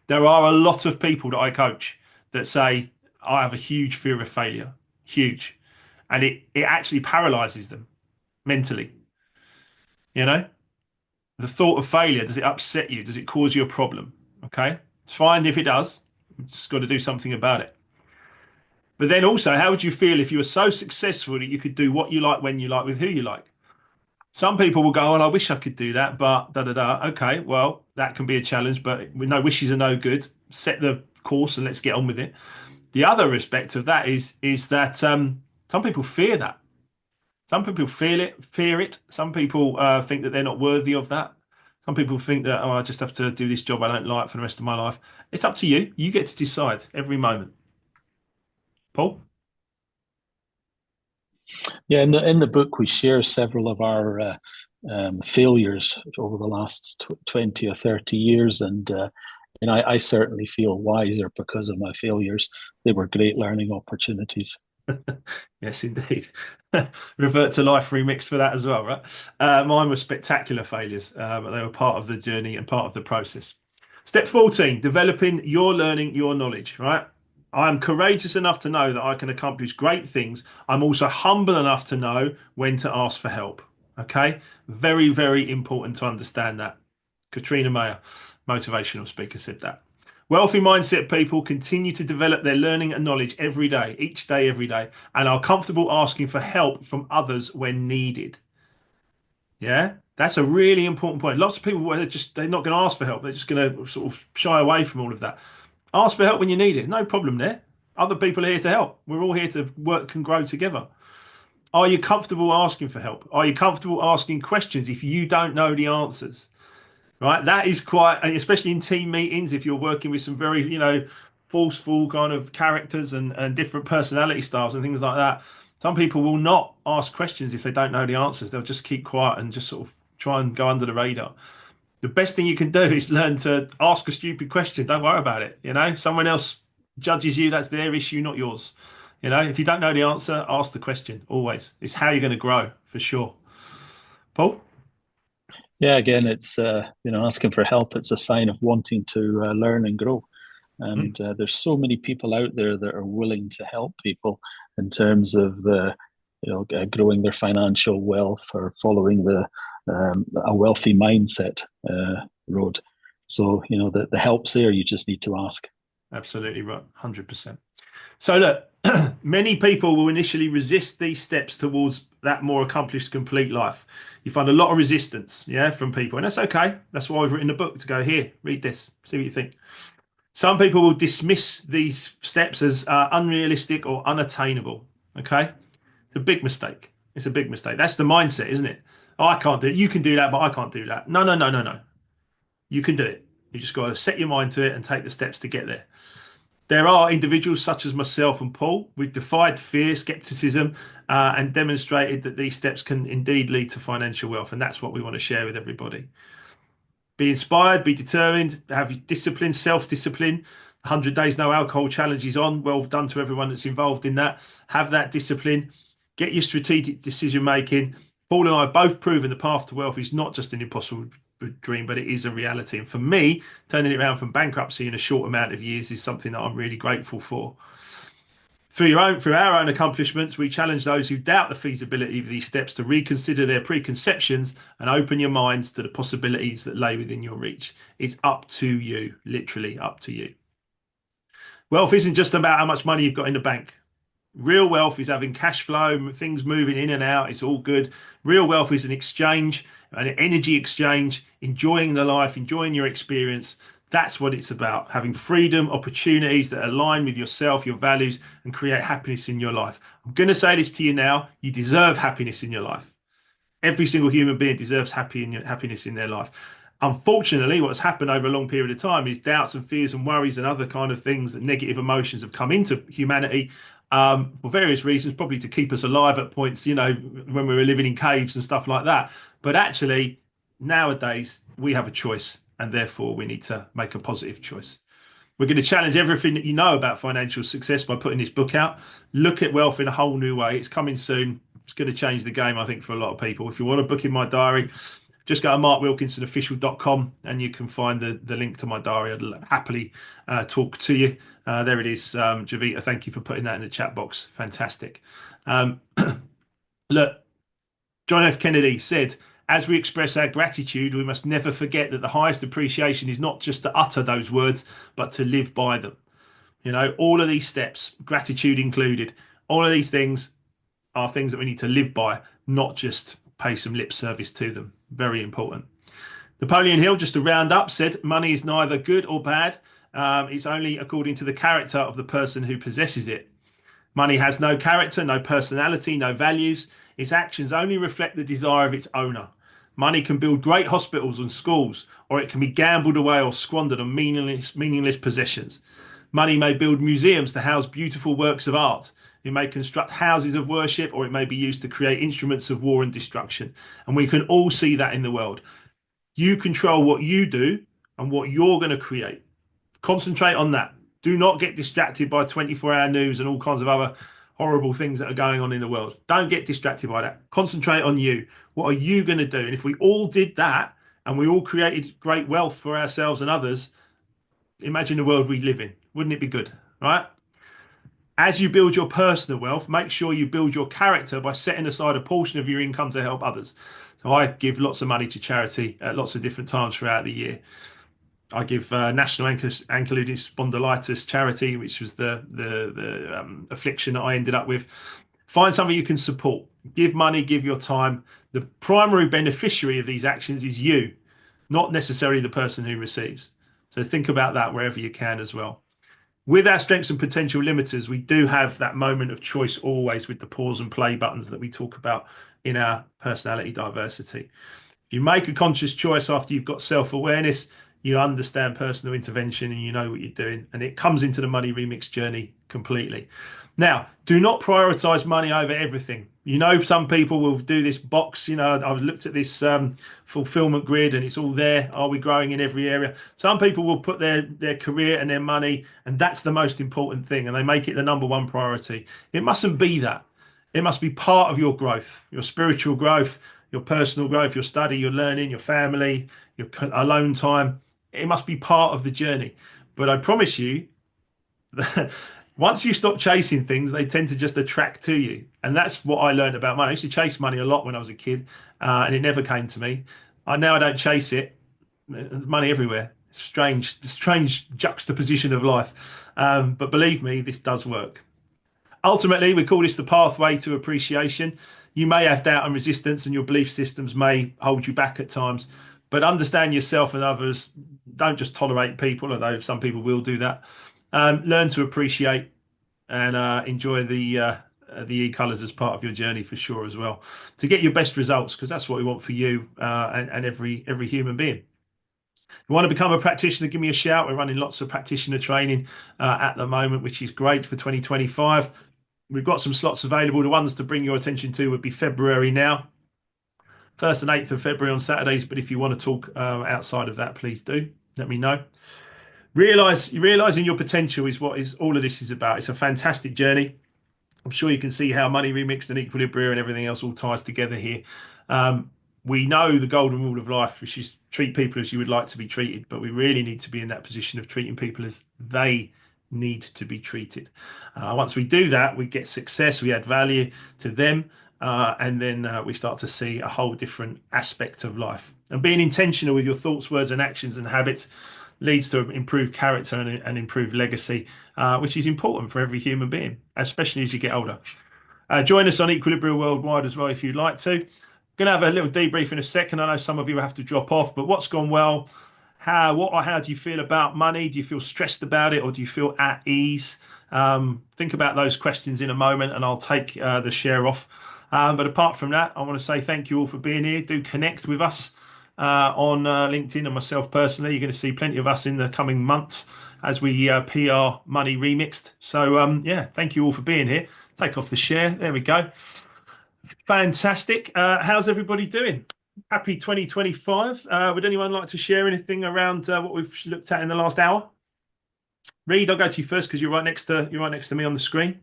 There are a lot of people that I coach that say, I have a huge fear of failure, huge. And it actually paralyzes them mentally. You know, the thought of failure, does it upset you? Does it cause you a problem? Okay. It's fine if it does. You just got to do something about it. But then also, how would you feel if you were so successful that you could do what you like, when you like, with who you like? Some people will go, "Well, I wish I could do that, but da da da." Okay, well, that can be a challenge, but we know wishes are no good. Set the course and let's get on with it. The other aspect of that is that some people fear that. Some people fear it. Some people think that they're not worthy of that. Some people think that, oh, I just have to do this job I don't like for the rest of my life. It's up to you. You get to decide every moment. Paul? Yeah, in the book we share several of our failures over the last 20 or 30 years, and I certainly feel wiser because of my failures. They were great learning opportunities. Yes, indeed. Revert to life remixed for that as well, right? Mine were spectacular failures, but they were part of the journey and part of the process. Step 14, developing your learning, your knowledge, right? I'm courageous enough to know that I can accomplish great things. I'm also humble enough to know when to ask for help. Okay. Very, very important to understand that. Katrina Mayer, motivational speaker, said that. Wealthy mindset people continue to develop their learning and knowledge every day, each day, every day, and are comfortable asking for help from others when needed. Yeah, that's a really important point. Lots of people, they're not going to ask for help. They're just going to sort of shy away from all of that. Ask for help when you need it. No problem there. Other people are here to help. We're all here to work and grow together. Are you comfortable asking for help? Are you comfortable asking questions if you don't know the answers? Right, that is quite, especially in team meetings, if you're working with some very, forceful kind of characters and different personality styles and things like that. Some people will not ask questions if they don't know the answers. They'll just keep quiet and just sort of try and go under the radar. The best thing you can do is learn to ask a stupid question. Don't worry about it. Someone else judges you. That's their issue, not yours. If you don't know the answer, ask the question. Always. It's how you're going to grow for sure. Paul? Yeah, again, it's asking for help. It's a sign of wanting to learn and grow. Mm, And there's so many people out there that are willing to help people in terms of growing their financial wealth or following a wealthy mindset road. So the help's there. You just need to ask. absolutely right. 100%. So look, many people will initially resist these steps towards that more accomplished, complete life. You find a lot of resistance, yeah, from people, and that's okay. That's why we've written a book to go here, read this, see what you think. Some people will dismiss these steps as unrealistic or unattainable. Okay, it's a big mistake. It's a big mistake. That's the mindset, isn't it? Oh, I can't do it. You can do that, but I can't do that. No, no, no, no, no. You can do it. You just got to set your mind to it and take the steps to get there. There are individuals such as myself and Paul. We've defied fear, skepticism, and demonstrated that these steps can indeed lead to financial wealth. And that's what we want to share with everybody. Be inspired, be determined, have discipline, self-discipline. 100 days no alcohol challenge is on. Well done to everyone that's involved in that. Have that discipline. Get your strategic decision making. Paul and I have both proven the path to wealth is not just an impossible dream, but it is a reality. And for me, turning it around from bankruptcy in a short amount of years is something that I'm really grateful for. Through our own accomplishments, we challenge those who doubt the feasibility of these steps to reconsider their preconceptions and open your minds to the possibilities that lay within your reach. It's up to you, literally up to you. Wealth isn't just about how much money you've got in the bank. Real wealth is having cash flow, things moving in and out. It's all good. Real wealth is an exchange, an energy exchange, enjoying the life, enjoying your experience. That's what it's about. Having freedom, opportunities that align with yourself, your values, and create happiness in your life. I'm going to say this to you now. You deserve happiness in your life. Every single human being deserves happiness in their life. Unfortunately, what's happened over a long period of time is doubts and fears and worries and other kind of things, that negative emotions have come into humanity for various reasons, probably to keep us alive at points, when we were living in caves and stuff like that. But actually, nowadays, we have a choice, and therefore we need to make a positive choice. We're going to challenge everything that you know about financial success by putting this book out. Look at wealth in a whole new way. It's coming soon. It's going to change the game, I think, for a lot of people. If you want to book in my diary, just go to markwilkinsonofficial.com and you can find the link to my diary. I'd happily talk to you. There it is. Javita, thank you for putting that in the chat box. Fantastic. Look, John F. Kennedy said, as we express our gratitude, we must never forget that the highest appreciation is not just to utter those words, but to live by them. All of these steps, gratitude included, all of these things are things that we need to live by, not just pay some lip service to them. Very important. Napoleon Hill, just to round up, said, money is neither good or bad. It's only according to the character of the person who possesses it. Money has no character, no personality, no values. Its actions only reflect the desire of its owner. Money can build great hospitals and schools, or it can be gambled away or squandered on meaningless possessions. Money may build museums to house beautiful works of art. It may construct houses of worship, or it may be used to create instruments of war and destruction. And we can all see that in the world. You control what you do and what you're going to create. Concentrate on that. Do not get distracted by 24-hour news and all kinds of other horrible things that are going on in the world. Don't get distracted by that. Concentrate on you. What are you going to do? And if we all did that and we all created great wealth for ourselves and others, imagine the world we live in. Wouldn't it be good? Right? As you build your personal wealth, make sure you build your character by setting aside a portion of your income to help others. So I give lots of money to charity at lots of different times throughout the year. I give National Ankylosing Spondylitis charity, which was the affliction that I ended up with. Find something you can support. Give money, give your time. The primary beneficiary of these actions is you, not necessarily the person who receives. So think about that wherever you can as well. With our strengths and potential limiters, we do have that moment of choice always with the pause and play buttons that we talk about in our personality diversity. You make a conscious choice after you've got self-awareness, you understand personal intervention, and you know what you're doing, and it comes into the money remix journey completely. Now, do not prioritize money over everything. Some people will do this box. I've looked at this fulfillment grid and it's all there. Are we growing in every area? Some people will put their career and their money, and that's the most important thing, and they make it the number one priority. It mustn't be that. It must be part of your growth, your spiritual growth, your personal growth, your study, your learning, your family, your alone time. It must be part of the journey. But I promise you, once you stop chasing things, they tend to just attract to you. And that's what I learned about money. I used to chase money a lot when I was a kid, and it never came to me. Now I don't chase it. There's money everywhere. It's strange juxtaposition of life. But believe me, this does work. Ultimately, we call this the pathway to appreciation. You may have doubt and resistance, and your belief systems may hold you back at times. but understand yourself and others. Don't just tolerate people, although some people will do that. Learn to appreciate and enjoy the e-colors as part of your journey for sure as well, to get your best results, because that's what we want for you and every human being. If you want to become a practitioner, give me a shout. We're running lots of practitioner training at the moment, which is great for 2025. We've got some slots available. The ones to bring your attention to would be February now, 1st and 8th of February on Saturdays. But if you want to talk outside of that, please do let me know. Realizing your potential is what is all of this is about. It's a fantastic journey. I'm sure you can see how Money Remixed and Equilibria and everything else all ties together here. We know the golden rule of life, which is treat people as you would like to be treated, but we really need to be in that position of treating people as they need to be treated. Once we do that, we get success, we add value to them, and then we start to see a whole different aspect of life. And being intentional with your thoughts, words, and actions and habits leads to improved character and improved legacy, which is important for every human being, especially as you get older. Join us on Equilibria Worldwide as well if you'd like to. Going to have a little debrief in a second. I know some of you have to drop off, but what's gone well? How do you feel about money? Do you feel stressed about it, or do you feel at ease? Think about those questions in a moment, and I'll take the share off. But apart from that, I want to say thank you all for being here. Do connect with us on LinkedIn and myself personally. You're going to see plenty of us in the coming months as we PR Money Remixed. So yeah, thank you all for being here. Take off the share. There we go. Fantastic. How's everybody doing? Happy 2025. Would anyone like to share anything around what we've looked at in the last hour? Reed, I'll go to you first because you're right next to me on the screen.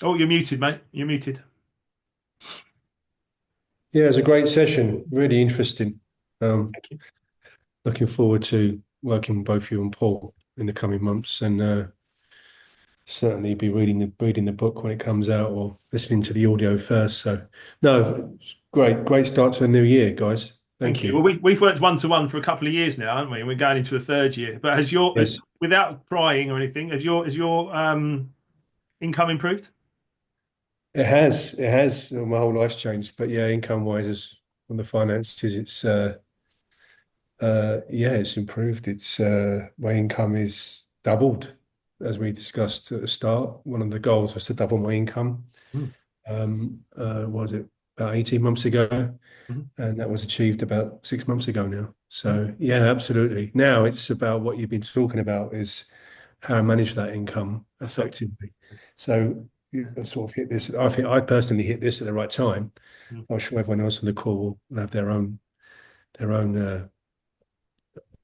Oh, you're muted, mate. You're muted. Yeah, it's a great session. Really interesting. Thank you. Looking forward to working with both you and Paul in the coming months, and certainly be reading the book when it comes out, or listening to the audio first. So, no, great start to the new year, guys. Thank you. Well, we've worked one-to-one for a couple of years now, haven't we? And we're going into a third year. But Yes. without prying or anything, has your income improved? It has. My whole life's changed, but yeah, income-wise, as on the finances, it's improved. My income is doubled, as we discussed at the start. One of the goals was to double my income. Was it about 18 months ago? And that was achieved about 6 months ago now. So yeah, absolutely. Now it's about what you've been talking about, is how I manage that income effectively. So you sort of hit this. I think I personally hit this at the right time. I'm sure everyone else on the call will have their own on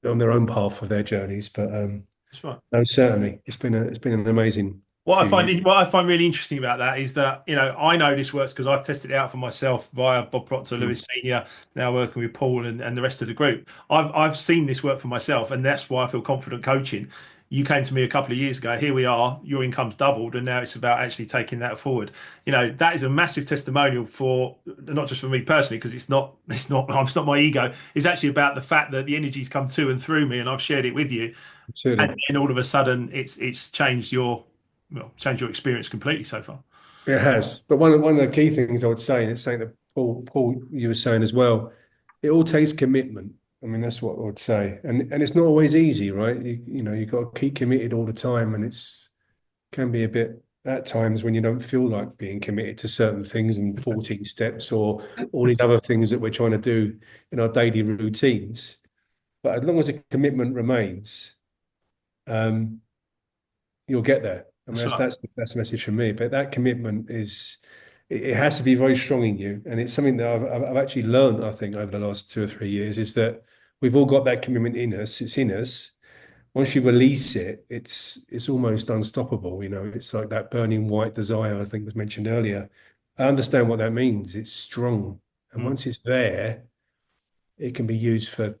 their own path of their journeys. But That's right. no, certainly it's been an amazing. What I find really interesting about that is that, I know this works because I've tested it out for myself via Bob Proctor, Lewis Senior, now working with Paul and the rest of the group. I've seen this work for myself, and that's why I feel confident coaching. You came to me a couple of years ago. Here we are. Your income's doubled, and now it's about actually taking that forward. That is a massive testimonial for not just for me personally, because it's not my ego. It's actually about the fact that the energy's come to and through me, and I've shared it with you. Absolutely. And then all of a sudden, it's changed your experience completely so far. It has. But one of the key things I would say, and it's something that Paul, you were saying as well, it all takes commitment. I mean, that's what I would say. And it's not always easy, right? You've got to keep committed all the time, and can be a bit at times when you don't feel like being committed to certain things and 14 steps or all these other things that we're trying to do in our daily routines. But as long as a commitment remains, you'll get there. I mean, that's the message from me. But that commitment it has to be very strong in you, and it's something that I've actually learned, I think, over the last 2 or 3 years, is that we've all got that commitment in us. It's in us. Once you release it, it's almost unstoppable. It's like that burning white desire, I think was mentioned earlier. I understand what that means. It's strong, and once it's there, it can be used for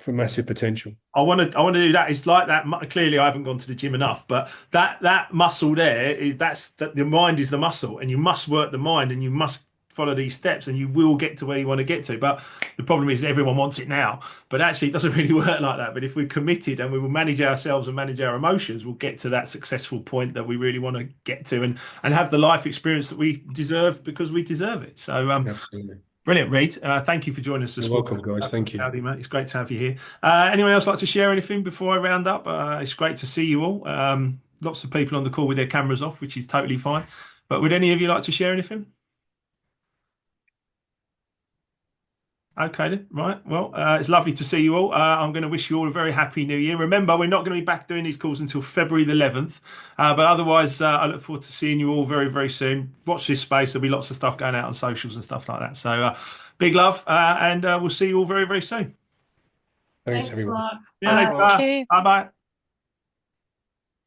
massive potential. I want to do that. It's like that. Clearly, I haven't gone to the gym enough, but that muscle there the mind is the muscle, and you must work the mind, and you must follow these steps, and you will get to where you want to get to. But the problem is that everyone wants it now, but actually, it doesn't really work like that. But if we're committed and we will manage ourselves and manage our emotions, we'll get to that successful point that we really want to get to, and have the life experience that we deserve because we deserve it. So, Absolutely. Brilliant, Reid. Thank you for joining us this You're morning. welcome, guys. Thank you. Howdy, mate. It's great to have you here. Anyone else like to share anything before I round up? It's great to see you all. Lots of people on the call with their cameras off, which is totally fine. But would any of you like to share anything? Okay, then. Right. Well, it's lovely to see you all. I'm going to wish you all a very happy new year. Remember, we're not going to be back doing these calls until February the 11th. But otherwise, I look forward to seeing you all very, very soon. Watch this space. There'll be lots of stuff going out on socials and stuff like that. So big love. And we'll see you all very, very soon. Thanks, everyone. See you later. Thank you. Bye-bye.